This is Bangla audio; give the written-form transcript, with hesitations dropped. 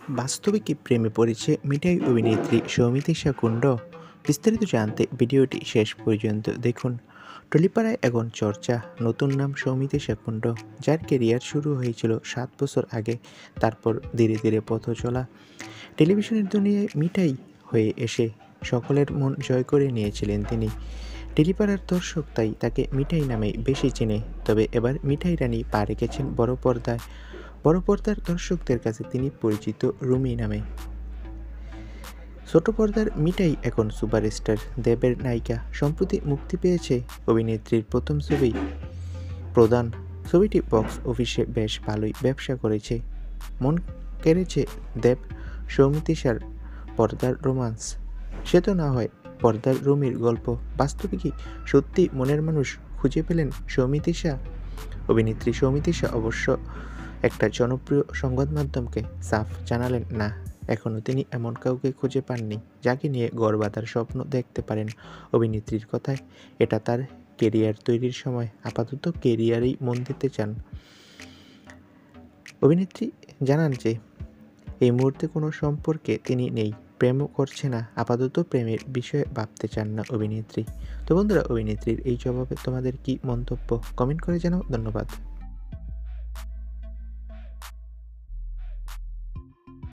বাস্তবে কি প্রেমে পড়েছে মিঠাই অভিনেত্রী সৌমিত্রিষা কুণ্ড? বিস্তারিত জানতে ভিডিওটি শেষ পর্যন্ত দেখুন। টলিপাড়ায় এখন চর্চা নতুন নাম সৌমিত্রিষা কুণ্ড, যার কেরিয়ার শুরু হয়েছিল 7 বছর আগে। তারপর ধীরে ধীরে পথ চলা টেলিভিশনের দুনিয়ায় মিঠাই হয়ে এসে সকলের মন জয় করে নিয়েছিলেন তিনি। টেলিপাড়ার দর্শক তাই তাকে মিঠাই নামেই বেশি চেনে। তবে এবার মিঠাই রানী পা রেখেছেন বড় পর্দায়। বড় পর্দার দর্শকদের কাছে তিনি পরিচিত রুমি নামে। ছোট পর্দার মিঠাই এখন সুপারস্টার দেবের নায়িকা। সম্প্রতি মুক্তি পেয়েছে অভিনেত্রীর প্রথম ছবি প্রদান। ছবিটি বক্স অফিসে বেশ ভালোই ব্যবসা করেছে। মন কেড়েছে দেব সৌমিত্রিষার পর্দার রোমান্স। সে তো না হয় পর্দার রুমির গল্প, বাস্তবে কি সত্যি মনের মানুষ খুঁজে পেলেন সৌমিত্রিষা? অভিনেত্রী সৌমিত্রিষা অবশ্য একটা জনপ্রিয় সংবাদ মাধ্যমকে সাফ জানালেন না, এখনও তিনি এমন কাউকে খুঁজে পাননি যাকে নিয়ে ঘর বাঁধার স্বপ্ন দেখতে পারেন। অভিনেত্রীর কথায়, এটা তার কেরিয়ার তৈরির সময়, আপাতত কেরিয়ারেই মন দিতে চান। অভিনেত্রী জানান যে এই মুহূর্তে কোনো সম্পর্কে তিনি নেই, প্রেমও করছে না, আপাতত প্রেমের বিষয়ে ভাবতে চান না অভিনেত্রী। তো বন্ধুরা, অভিনেত্রীর এই জবাবে তোমাদের কি মন্তব্য? কমেন্ট করে জানাও। ধন্যবাদ।